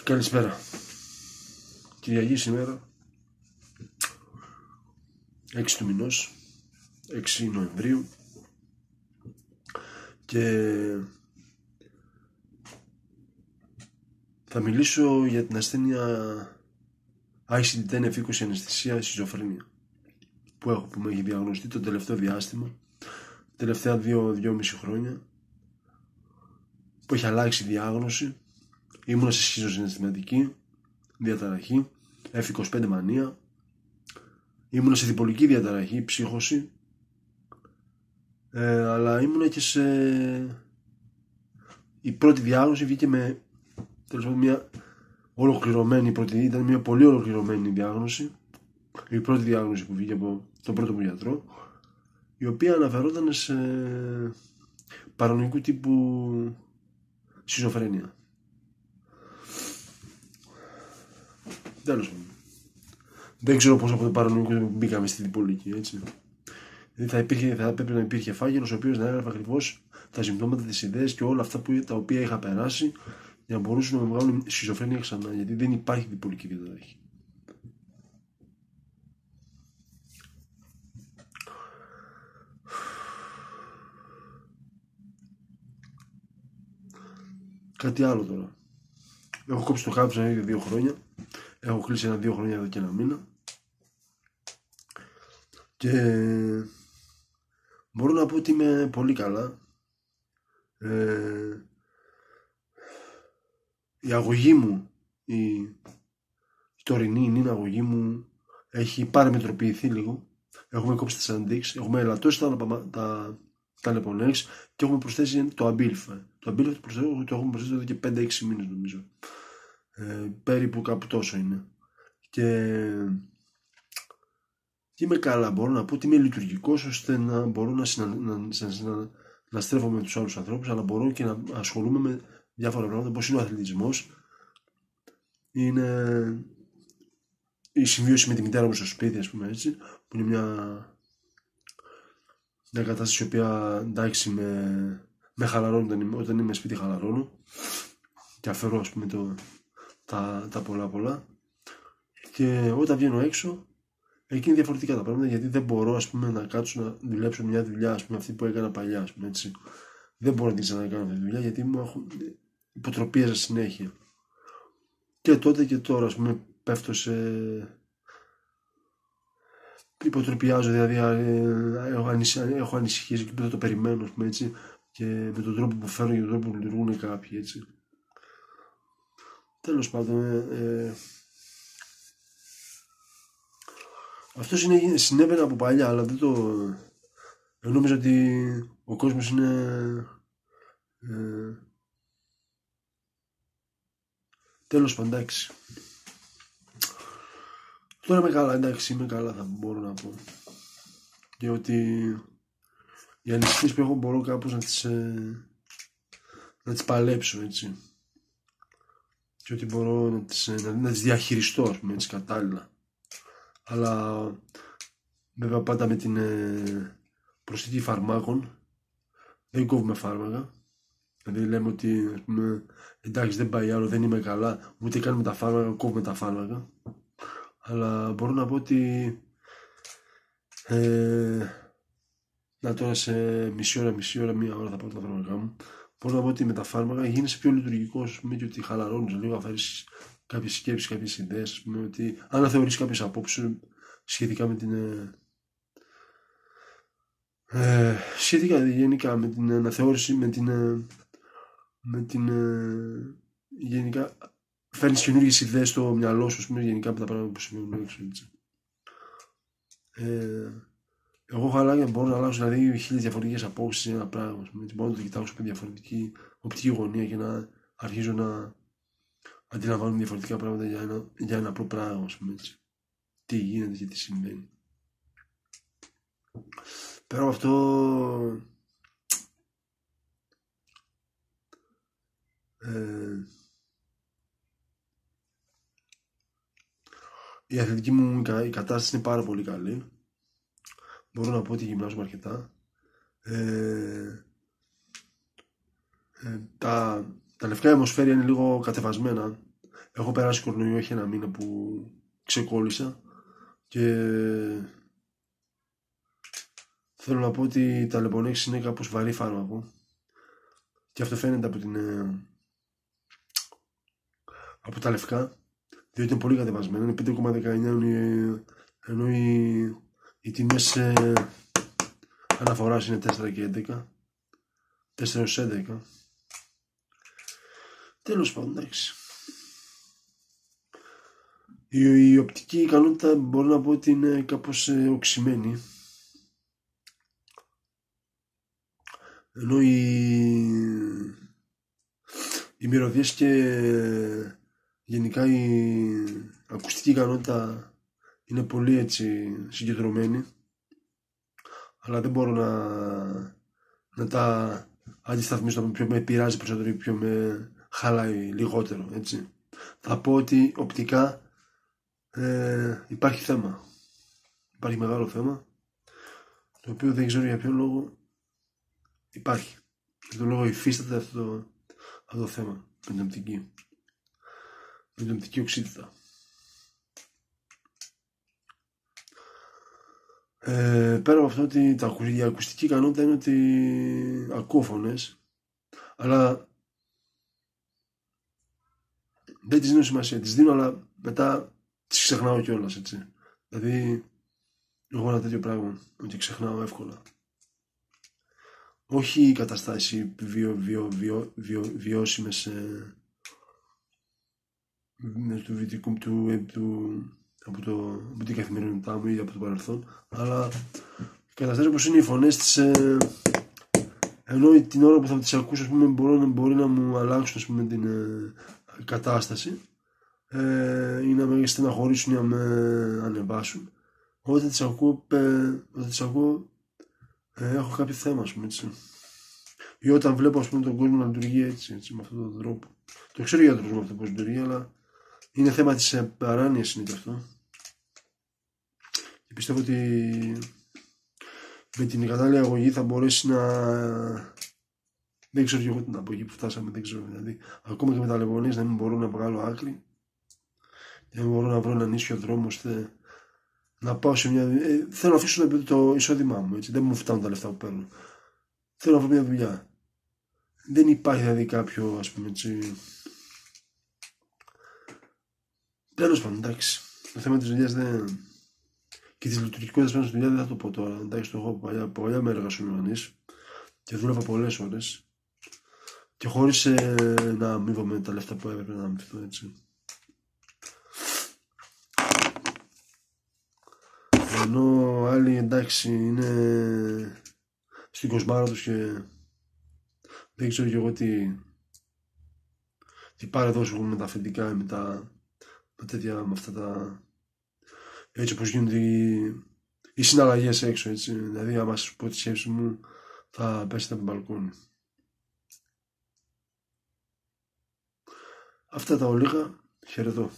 Καλησπέρα. Κυριακή σήμερα, 6 του μηνός, 6 Νοεμβρίου, και θα μιλήσω για την ασθένεια ICD-10 F20 αναισθησία σχιζοφρένεια που με έχει διαγνωστεί το τελευταίο διάστημα, τελευταία 2-2,5 χρόνια, που έχει αλλάξει η διάγνωση. Ήμουνα σε σχιζοσυναισθηματική διαταραχή, F25 μανία, ήμουνα σε διπολική διαταραχή, ψύχωση, αλλά ήμουνα και η πρώτη διάγνωση βγήκε με, τέλος πάντων, μια ολοκληρωμένη ήταν μια πολύ ολοκληρωμένη διάγνωση, η πρώτη διάγνωση που βγήκε από τον πρώτο μου γιατρό, η οποία αναφερόταν σε παρανοϊκού τύπου σχιζοφρένεια. Τέλος πάντων, δεν ξέρω πώς από το παρανοϊκό μπήκαμε στη διπολική, έτσι. Δηλαδή θα έπρεπε να υπήρχε φάκελος ο οποίος να έγραφε ακριβώς τα συμπτώματα, τις ιδέες και όλα αυτά τα οποία είχα περάσει, για να μπορούσαν να με βγάλουν σχιζοφρένεια ξανά, γιατί δεν υπάρχει διπολική διαταραχή. Κάτι άλλο τώρα. Έχω κόψει το χάπι για 2 χρόνια. Έχω κλείσει 1-2 χρόνια εδώ και 1 μήνα. Και μπορώ να πω ότι είμαι πολύ καλά. Η αγωγή μου, η τωρινή νύνα αγωγή μου, έχει παραμετροποιηθεί λίγο. Έχουμε κόψει τα Sandix, έχουμε ελαττώσει τα Leponex και έχουμε προσθέσει το Abilify. Το Abilify το έχουμε προσθέσει εδώ και 5-6 μήνες νομίζω. Περίπου κάπου τόσο είναι. Και είμαι καλά, μπορώ να πω ότι είμαι λειτουργικός, ώστε να μπορώ να στρέφομαι με τους άλλους ανθρώπους, αλλά μπορώ και να ασχολούμαι με διάφορα πράγματα, όπως είναι ο αθλητισμός, είναι η συμβίωση με τη μητέρα μου στο σπίτι, ας πούμε, έτσι, που είναι μια κατάσταση η οποία, εντάξει, με χαλαρώνει όταν είμαι σπίτι, χαλαρώνω και αφαιρώ, ας πούμε, τα πολλά, και όταν βγαίνω έξω εκεί είναι διαφορετικά τα πράγματα, γιατί δεν μπορώ, ας πούμε, να κάτσω να δουλέψω μια δουλειά, ας πούμε, αυτή που έκανα παλιά, ας πούμε, έτσι. Δεν μπορώ να την ξανακάνω αυτή τη δουλειά, γιατί μου υποτροπίαζα συνέχεια. Και τότε και τώρα, ας πούμε, πέφτω σε υποτροπιάζω, δηλαδή έχω ανησυχίες και δεν το περιμένω, ας πούμε, έτσι, και με τον τρόπο που φέρνω και τον τρόπο που λειτουργούν κάποιοι, έτσι. Τέλος πάντων, αυτό συνέβαινε από παλιά, αλλά δεν το... νόμιζα ότι ο κόσμος είναι... τέλος πάντων, εντάξει. Τώρα είμαι καλά, εντάξει, είμαι καλά, θα μπορώ να πω. Και ότι οι ανησυχίες που έχω μπορώ κάπως να τις παλέψω, έτσι. Και ότι μπορώ να τις διαχειριστώ, ας πούμε, έτσι, κατάλληλα. Αλλά βέβαια πάντα με την προσθήκη φαρμάκων. Δεν κόβουμε φάρμακα. Δηλαδή λέμε ότι, ας πούμε, εντάξει, δεν πάει άλλο, δεν είμαι καλά, ούτε κάνουμε τα φάρμακα, κόβουμε τα φάρμακα. Αλλά μπορώ να πω ότι να τώρα σε μισή ώρα, 1 ώρα θα πάω τα φάρμακά μου. Μπορώ να πω ότι με τα φάρμακα γίνεσαι πιο λειτουργικός, ας πούμε, και ότι χαλαρώνεις λίγο, αφαίρεις κάποιες σκέψεις, κάποιες ιδέες, ας πούμε, ότι αναθεωρείς κάποιες απόψεις σχετικά με την σχετικά γενικά με την αναθεώρηση, γενικά φέρνεις καινούργιες ιδέες στο μυαλό σου, ας πούμε, γενικά με τα πράγματα που συμβαίνουν έξω, έτσι. Εγώ μπορώ να αλλάξω, δηλαδή, 1000 διαφορετικές απόψεις σε ένα πράγμα, ας πούμε, έτσι. Μπορώ να το κοιτάξω με διαφορετική οπτική γωνία και να αρχίζω να αντιλαμβάνομαι διαφορετικά πράγματα για ένα απλό πράγμα, ας πούμε, έτσι. Τι γίνεται και τι συμβαίνει. Πέρα από αυτό, η αθλητική μου η κατάσταση είναι πάρα πολύ καλή. Μπορώ να πω ότι γυμνάζομαι αρκετά. Τα λευκά αιμοσφαίρια είναι λίγο κατεβασμένα. έχω περάσει κορονοϊό, έχει 1 μήνα που ξεκόλλησα και θέλω να πω ότι η ταλαιπωρέξη είναι κάπως βαρύ φάρμακο και αυτό φαίνεται από τα λευκά, διότι είναι πολύ κατεβασμένο, είναι 5,19 ενώ οι τιμές αναφοράς είναι 4 και 11, 4 έως 11. Τέλος πάντων, εντάξει. Η οπτική ικανότητα μπορώ να πω ότι είναι κάπως οξυμένη, ενώ οι μυρωδιές και γενικά η ακουστική ικανότητα είναι πολύ έτσι συγκεντρωμένη, αλλά δεν μπορώ να τα αντισταθμίσω, ποιο με πειράζει περισσότερο ή ποιο με χαλάει λιγότερο, έτσι. Θα πω ότι οπτικά υπάρχει θέμα, υπάρχει μεγάλο θέμα, το οποίο δεν ξέρω για ποιο λόγο υπάρχει, για τον λόγο υφίσταται αυτό το θέμα με την οπτική οξύτητα. Πέρα από αυτό ότι η ακουστική ικανότητα είναι ότι ακούω φωνές, αλλά δεν τις δίνω σημασία, τις δίνω αλλά μετά τις ξεχνάω κιόλας, έτσι. Δηλαδή εγώ ένα τέτοιο πράγμα ότι ξεχνάω εύκολα, όχι οι καταστάσεις βιώσιμες από την καθημερινότητά μου ή από το παρελθόν, αλλά καταστάσεις όπως είναι οι φωνές της, ενώ την ώρα που θα τις ακούσω, ας πούμε, μπορεί να μου αλλάξουν, ας πούμε, την κατάσταση ή να με στεναχωρήσουν ή να με ανεβάσουν. Όταν τις ακούω έχω κάποιο θέμα, ας πούμε, έτσι. Ή όταν βλέπω, ας πούμε, τον κόσμο να λειτουργεί έτσι με αυτόν τον τρόπο. Το ξέρω για τον κόσμο αυτό πώς λειτουργεί, αλλά είναι θέμα της παράνοιας, είναι και αυτό. Και πιστεύω ότι με την κατάλληλη αγωγή θα μπορέσει να... Δεν ξέρω και εγώ την από εκεί που φτάσαμε, δεν ξέρω. Δηλαδή, ακόμα και με τα λεγονές να μην μπορώ να βγάλω άκρη, να μην μπορώ να βρω έναν ίσιο δρόμο, ώστε να πάω σε μια... θέλω να αφήσω το εισόδημά μου, έτσι. Δεν μου φτάνουν τα λεφτά που παίρνω. Θέλω να βρω μια δουλειά. Δεν υπάρχει δηλαδή κάποιο, ας πούμε, έτσι... Τέλος πάντων, εντάξει. Το θέμα της δουλειάς δεν... και της λειτουργικότητας μέσα στη δουλειά δεν θα το πω τώρα. Εντάξει, το έχω από παλιά μέρα εργασιομηχανής και δούλευα πολλές ώρες και χωρίς να αμείβομαι τα λεφτά που έπρεπε να αμοιβθώ, έτσι. Ενώ άλλοι, εντάξει, είναι στην κοσμάρα τους και δεν ξέρω κι εγώ τι παρεδόσεις έχουν με τα αφεντικά, με αυτά τα... έτσι όπως γίνονται οι συναλλαγές έξω, έτσι. Δηλαδή, άμα σας πω τη σκέψη μου, θα πέσετε από τον μπαλκόνι. Αυτά τα ολίγα. Χαιρετώ.